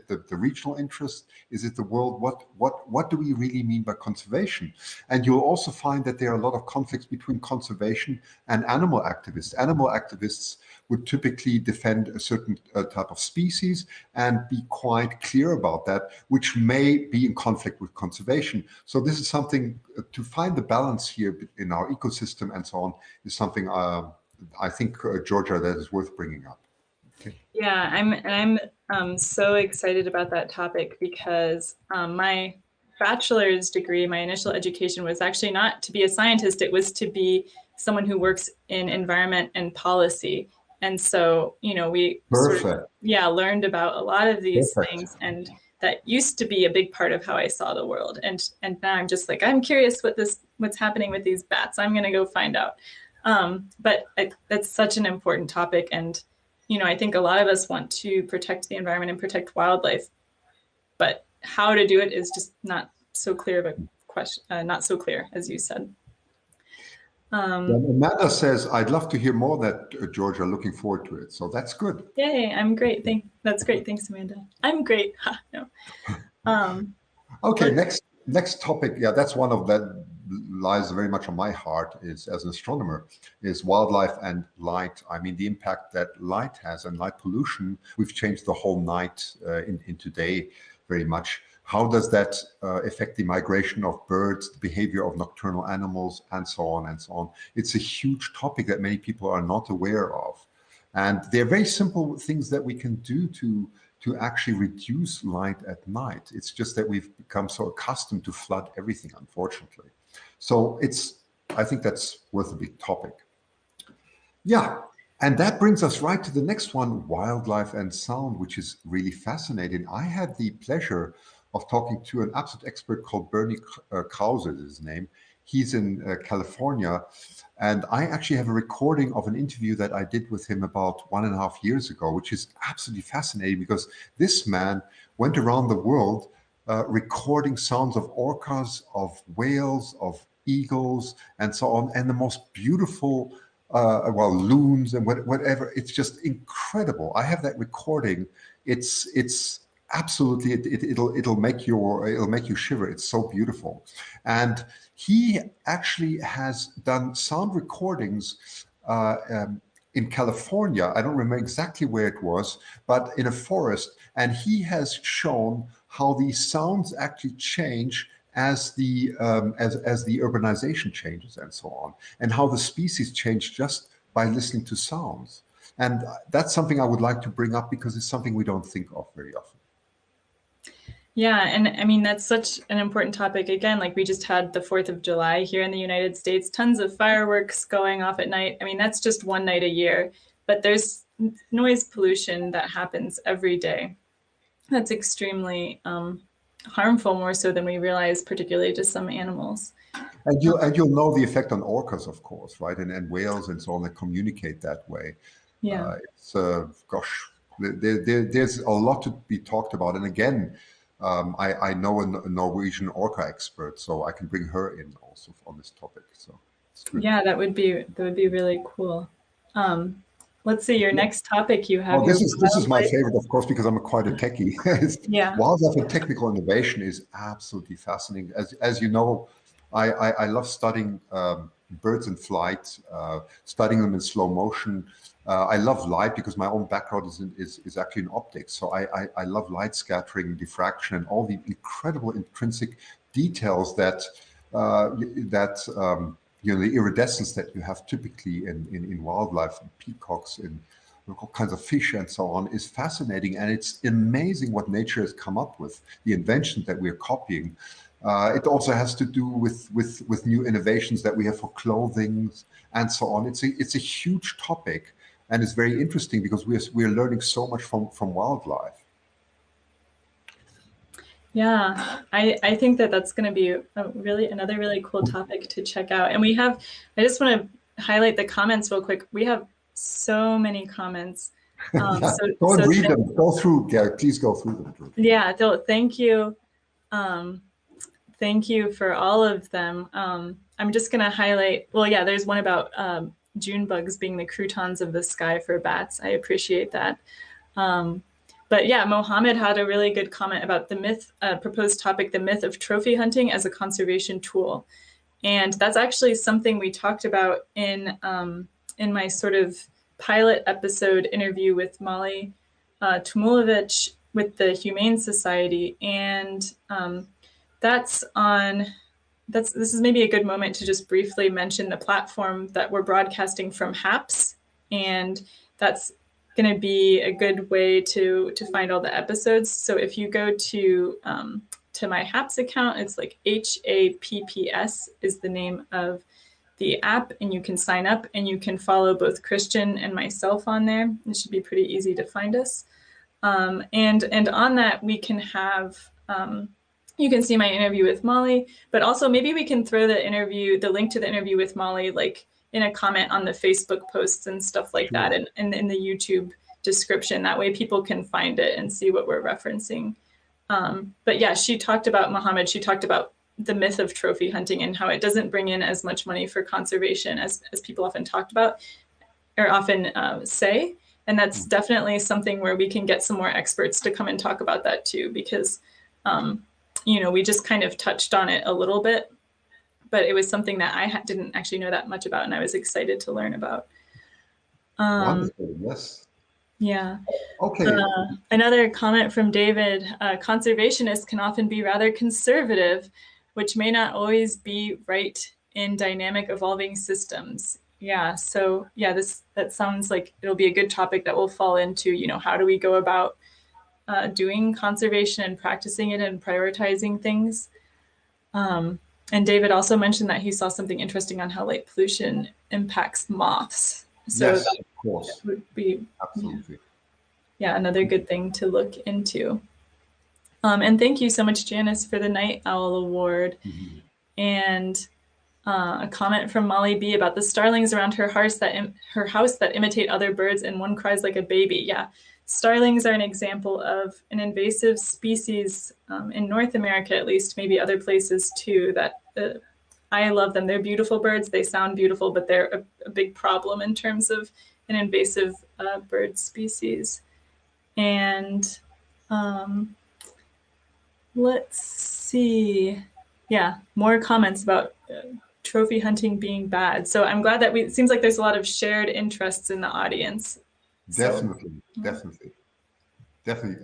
the regional interest? Is it the world? What do we really mean by conservation? And you'll also find that there are a lot of conflicts between conservation and animal activists. Animal activists would typically defend a certain type of species and be quite clear about that, which may be in conflict with conservation. So this is something to find the balance here in our ecosystem and so on is something I think, Georgia, that is worth bringing up. Okay. Yeah, I'm so excited about that topic because my bachelor's degree, my initial education was actually not to be a scientist, it was to be someone who works in environment and policy. And so, we learned about a lot of these things, and that used to be a big part of how I saw the world. And now I'm just like, I'm curious what's happening with these bats. I'm going to go find out. But that's such an important topic. And, I think a lot of us want to protect the environment and protect wildlife, but how to do it is just not so clear of a question, not so clear, as you said. Amanda says, I'd love to hear more of that, Georgia. Looking forward to it. So that's good. Yay, I'm great. That's great. Thanks, Amanda. I'm great. No. Okay, next topic. Yeah, that's one of that lies very much on my heart is as an astronomer is wildlife and light. I mean, the impact that light has and light pollution. We've changed the whole night in today very much. How does that affect the migration of birds, the behavior of nocturnal animals, and so on and so on? It's a huge topic that many people are not aware of. And there are very simple things that we can do to actually reduce light at night. It's just that we've become so accustomed to flood everything, unfortunately. So I think that's worth a big topic. Yeah. And that brings us right to the next one, wildlife and sound, which is really fascinating. I had the pleasure of talking to an absolute expert called Bernie Krause is his name. He's in California. And I actually have a recording of an interview that I did with him about 1.5 years ago, which is absolutely fascinating because this man went around the world recording sounds of orcas, of whales, of eagles, and so on, and the most beautiful, loons and whatever. It's just incredible. I have that recording. It's absolutely it'll make you shiver. It's so beautiful. And he actually has done sound recordings in California. I don't remember exactly where it was, but in a forest. And he has shown how these sounds actually change as the urbanization changes and so on, and how the species change just by listening to sounds. And that's something I would like to bring up because it's something we don't think of very often. Yeah, and I mean, that's such an important topic. Again, like we just had the 4th of July here in the United States, tons of fireworks going off at night. I mean, that's just one night a year, but there's noise pollution that happens every day. That's extremely harmful, more so than we realize, particularly to some animals. And you'll know the effect on orcas, of course, right? And whales and so on that communicate that way. Yeah. There's a lot to be talked about. And again, I know a Norwegian orca expert, so I can bring her in also on this topic. So it's good. Yeah, that would be really cool. Let's see, your next topic you have. Oh, this is my favorite, of course, because I'm quite a techie. Yeah. Wildlife and technical innovation is absolutely fascinating. As you know, I love studying birds in flight, studying them in slow motion. I love light because my own background is actually in optics. So I love light scattering, diffraction, and all the incredible intrinsic details that that the iridescence that you have typically in wildlife, in peacocks, in all kinds of fish and so on, is fascinating. And it's amazing what nature has come up with, the inventions that we're copying. It also has to do with new innovations that we have for clothing and so on. It's a huge topic, and it's very interesting because we're learning so much from wildlife. Yeah, I think that that's going to be another really cool topic to check out. And I just want to highlight the comments real quick. We have so many comments. Go and read them. Go through, Gary. Please go through them. Yeah, thank you. Thank you for all of them. I'm just going to highlight, there's one about June bugs being the croutons of the sky for bats. I appreciate that. But yeah, Mohammed had a really good comment about the proposed topic, the myth of trophy hunting as a conservation tool. And that's actually something we talked about in my sort of pilot episode interview with Molly Tumulovich with the Humane Society. And this is maybe a good moment to just briefly mention the platform that we're broadcasting from HAPS. And that's going to be a good way to find all the episodes. So if you go to my HAPS account, it's like HAPPS is the name of the app, and you can sign up and you can follow both Christian and myself on there. It should be pretty easy to find us. And on that we can have you can see my interview with Molly, but also maybe we can throw the link to the interview with Molly like in a comment on the Facebook posts and stuff like that, and in the YouTube description. That way people can find it and see what we're referencing. But yeah, she talked about the myth of trophy hunting and how it doesn't bring in as much money for conservation as people often talked about or often say. And that's definitely something where we can get some more experts to come and talk about that too, because we just kind of touched on it a little bit, but it was something that I didn't actually know that much about, and I was excited to learn about. Wonderful, yes. Yeah. Okay. Another comment from David, conservationists can often be rather conservative, which may not always be right in dynamic evolving systems. Yeah, so yeah, that sounds like it'll be a good topic that will fall into, how do we go about doing conservation and practicing it and prioritizing things. And David also mentioned that he saw something interesting on how light pollution impacts moths. So yes, of course. That would be absolutely. Yeah, another good thing to look into. And thank you so much, Janice, for the Night Owl Award. Mm-hmm. And a comment from Molly B about the starlings around her house that imitate other birds, and one cries like a baby. Yeah, starlings are an example of an invasive species in North America, at least, maybe other places too, that I love them. They're beautiful birds. They sound beautiful, but they're a big problem in terms of an invasive bird species. And let's see. Yeah, more comments about trophy hunting being bad. So I'm glad that it seems like there's a lot of shared interests in the audience. Definitely, definitely.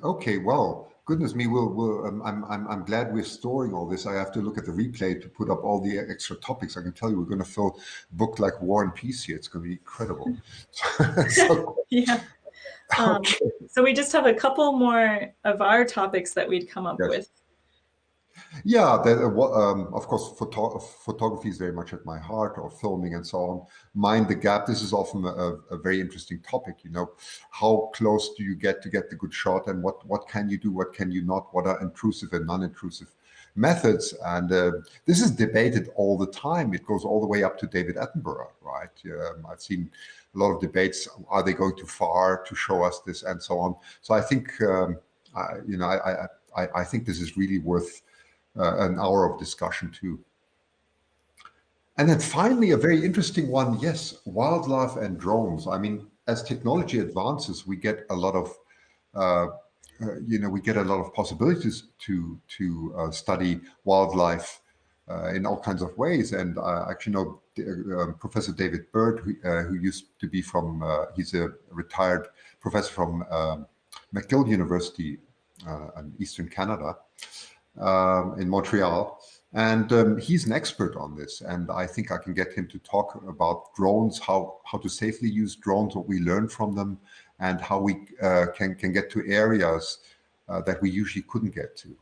Okay, well, goodness me, I'm glad we're storing all this. I have to look at the replay to put up all the extra topics. I can tell you we're going to fill a book like War and Peace here. It's going to be incredible. Yeah. Okay. So we just have a couple more of our topics that we'd come up with. Yeah, of course, photography is very much at my heart, or filming and so on. Mind the gap. This is often a very interesting topic. How close do you get to get the good shot, and what can you do, what can you not, what are intrusive and non-intrusive methods? And this is debated all the time. It goes all the way up to David Attenborough, right? I've seen a lot of debates. Are they going too far to show us this, and so on? So I think, I think this is really worth an hour of discussion too. And then finally, a very interesting one, yes, wildlife and drones. I mean, as technology advances, we get a lot of, possibilities to study wildlife in all kinds of ways. And I actually know Professor David Bird, who used to be he's a retired professor from McGill University in Eastern Canada. in Montreal. And he's an expert on this. And I think I can get him to talk about drones, how to safely use drones, what we learn from them, and how we can get to areas that we usually couldn't get to.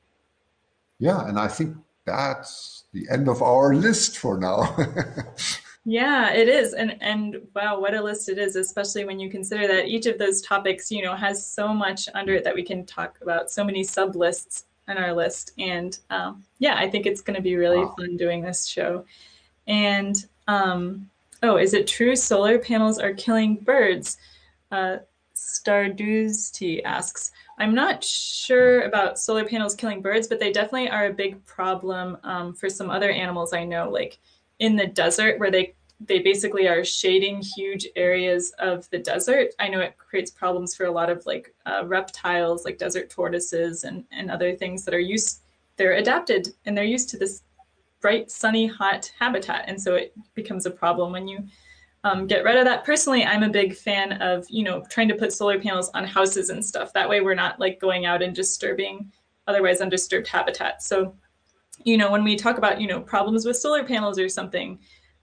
Yeah, and I think that's the end of our list for now. Yeah, it is. And wow, what a list it is, especially when you consider that each of those topics, has so much under it that we can talk about, so many sub lists on our list. And yeah, I think it's going to be really Wow. fun doing this show. And oh, is it true solar panels are killing birds? Starduzti asks. I'm not sure about solar panels killing birds, but they definitely are a big problem for some other animals I know, like in the desert where they basically are shading huge areas of the desert. I know it creates problems for a lot of like reptiles, like desert tortoises and other things that are they're adapted and they're used to this bright, sunny, hot habitat. And so it becomes a problem when you get rid of that. Personally, I'm a big fan of, trying to put solar panels on houses and stuff. That way we're not like going out and disturbing otherwise undisturbed habitat. So, when we talk about, problems with solar panels or something,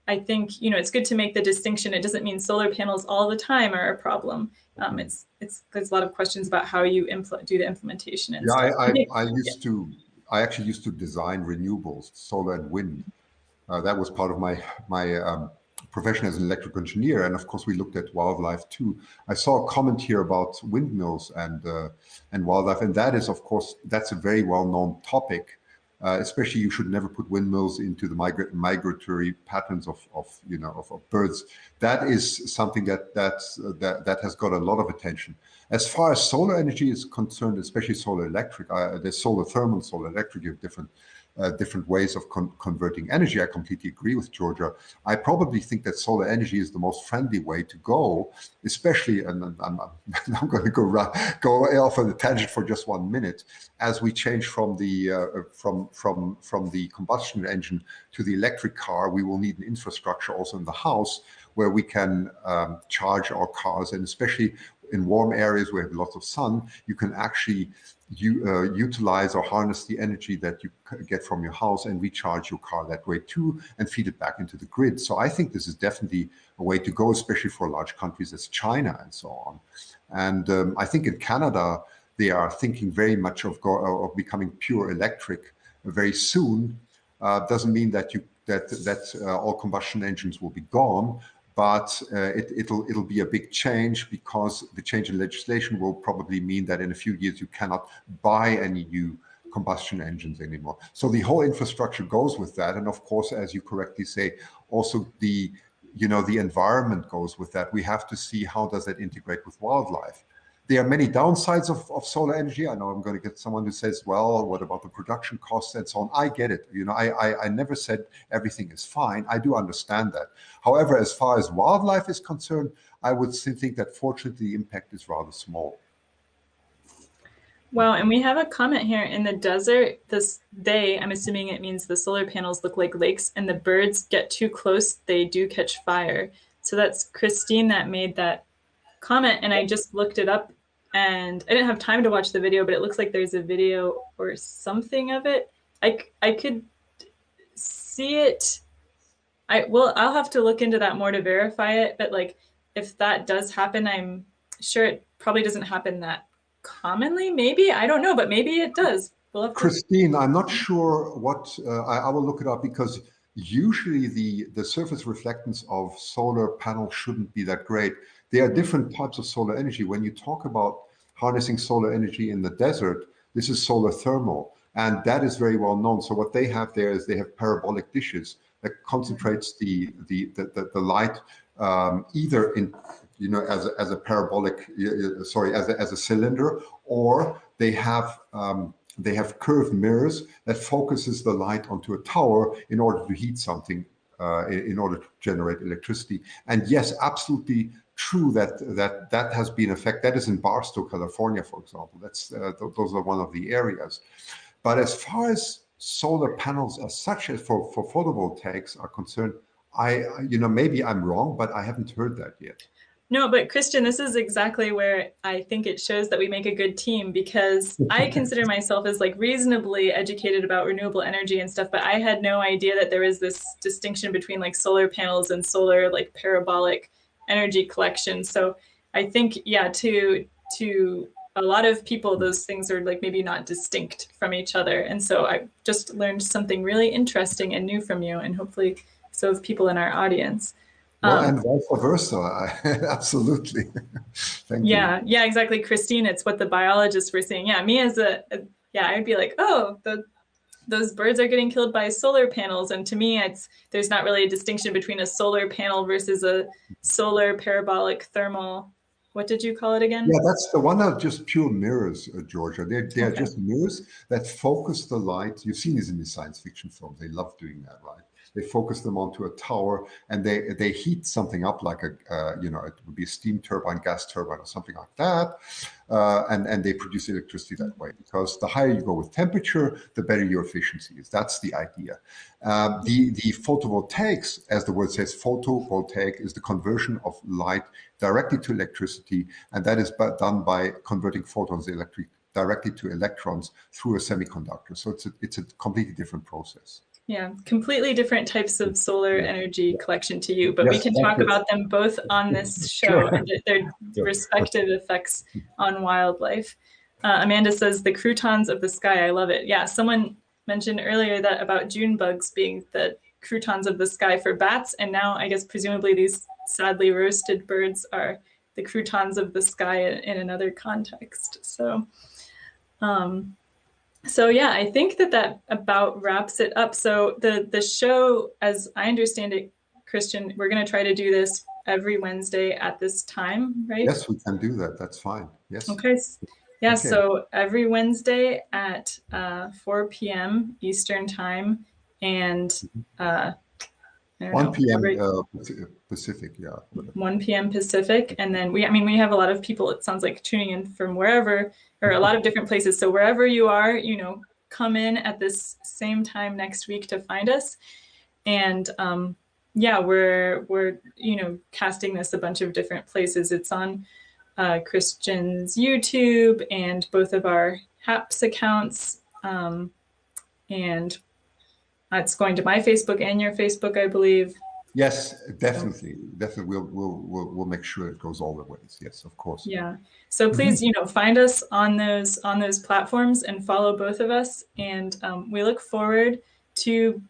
I think, it's good to make the distinction. It doesn't mean solar panels all the time are a problem. There's a lot of questions about how you do the implementation and Yeah, stuff. I actually used to design renewables, solar and wind. That was part of my profession as an electrical engineer, and of course we looked at wildlife too. I saw a comment here about windmills and wildlife, and that is, of course, that's a very well-known topic. Especially, you should never put windmills into the migratory patterns of birds. That is something that has got a lot of attention. As far as solar energy is concerned, especially solar electric, there's solar thermal, solar electric. You have different ways of converting energy. I completely agree with Georgia. I probably think that solar energy is the most friendly way to go, especially, and I'm going to go off on a tangent for just 1 minute, as we change from the from the combustion engine to the electric car. We will need an infrastructure also in the house where we can charge our cars, and especially in warm areas where we have lots of sun, you can actually utilize or harness the energy that you get from your house and recharge your car that way too, and feed it back into the grid. So I think this is definitely a way to go, especially for large countries as China and so on. And I think in Canada, they are thinking very much of becoming pure electric very soon. Doesn't mean that all combustion engines will be gone, but it'll be a big change, because the change in legislation will probably mean that in a few years you cannot buy any new combustion engines anymore. So the whole infrastructure goes with that, and of course, as you correctly say, also the environment goes with that. We have to see how does that integrate with wildlife. There are many downsides of solar energy. I know I'm going to get someone who says, well, what about the production costs and so on? I get it. I never said everything is fine. I do understand that. However, as far as wildlife is concerned, I would think that fortunately the impact is rather small. Wow, and we have a comment here. In the desert, I'm assuming it means the solar panels look like lakes, and the birds get too close, they do catch fire. So that's Christine that made that comment, and I just looked it up, and I didn't have time to watch the video, but it looks like there's a video or something of it. I could see it. I'll have to look into that more to verify it, but like if that does happen, I'm sure it probably doesn't happen that commonly. Maybe, I don't know, but maybe it does. We'll have to... Christine, I'm not sure what I will look it up, because usually the surface reflectance of solar panels shouldn't be that great. There are different types of solar energy. When you talk about harnessing solar energy in the desert, this is solar thermal, and that is very well known. So what they have there is they have parabolic dishes that concentrates the light either in as a parabolic, as a cylinder, or they have curved mirrors that focuses the light onto a tower in order to heat something, in order to generate electricity. And yes, absolutely true that has been effect. That is in Barstow, California, for example. That's those are one of the areas. But as far as solar panels as such, as for photovoltaics are concerned, maybe I'm wrong, but I haven't heard that yet. No, but Christian, this is exactly where I think it shows that we make a good team, because I consider myself as like reasonably educated about renewable energy and stuff, but I had no idea that there was this distinction between like solar panels and solar like parabolic energy collection. So I think, yeah, to a lot of people, those things are like maybe not distinct from each other. And so I just learned something really interesting and new from you, and hopefully so have people in our audience. Well, and vice versa. Absolutely. Thank you. Yeah, exactly, Christine. It's what the biologists were saying. Yeah, me as yeah, I'd be like, oh, those birds are getting killed by solar panels, and to me, there's not really a distinction between a solar panel versus a solar parabolic thermal. What did you call it again? Yeah, that's the one that just pure mirrors, Georgia. They're Okay. just mirrors that focus the light. You've seen this in the science fiction films. They love doing that, right? They focus them onto a tower, and they heat something up like it would be a steam turbine, gas turbine, or something like that, and they produce electricity that way. Because the higher you go with temperature, the better your efficiency is. That's the idea. The photovoltaics, as the word says, photovoltaic is the conversion of light directly to electricity, and that is done by converting photons directly to electrons through a semiconductor. So it's a completely different process. Yeah, completely different types of solar energy collection to you, but we can talk about them both on this show and their respective effects on wildlife. Amanda says the croutons of the sky. I love it. Yeah, someone mentioned earlier that about June bugs being the croutons of the sky for bats, and now I guess presumably these sadly roasted birds are the croutons of the sky in another context. So yeah, I think that about wraps it up. So the show, as I understand it, Christian, we're going to try to do this every Wednesday at this time, right? Yes, we can do that. That's fine. Yes. Okay. Yeah. Okay. So every Wednesday at 4 p.m. Eastern time, and 1 p.m. Pacific, yeah. 1 p.m. Pacific, and then we have a lot of people, it sounds like, tuning in from wherever, or a lot of different places. So wherever you are, come in at this same time next week to find us. And yeah, we're casting this a bunch of different places. It's on Christian's YouTube and both of our HAPS accounts, and it's going to my Facebook and your Facebook, I believe. Yes, definitely. We'll make sure it goes all the ways. Yes, of course. Yeah. So please, find us on those platforms and follow both of us. And we look forward to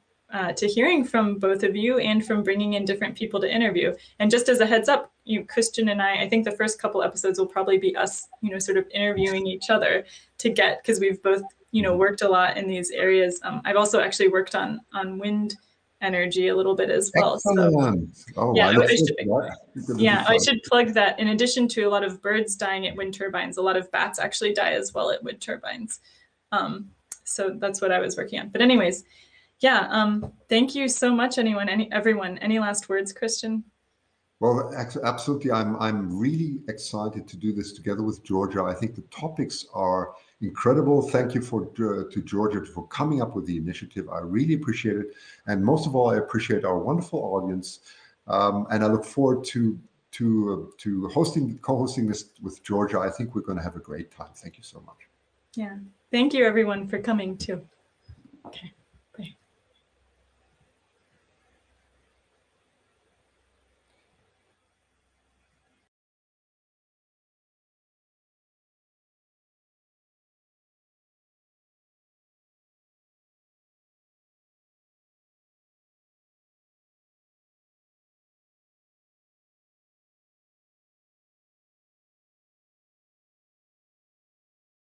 hearing from both of you and from bringing in different people to interview. And just as a heads up, Christian and I think the first couple episodes will probably be us, sort of interviewing each other because we've both, worked a lot in these areas. I've also actually worked on wind energy a little bit as well. Excellent. So, yeah, I should plug that. In addition to a lot of birds dying at wind turbines, a lot of bats actually die as well at wind turbines. So that's what I was working on. But anyways, yeah. Thank you so much, everyone. Any last words, Christian? Well, absolutely. I'm really excited to do this together with Georgia. I think the topics are incredible. Thank you to Georgia for coming up with the initiative. I really appreciate it. And most of all, I appreciate our wonderful audience. And I look forward to co-hosting this with Georgia. I think we're going to have a great time. Thank you so much. Yeah. Thank you, everyone, for coming too. Okay.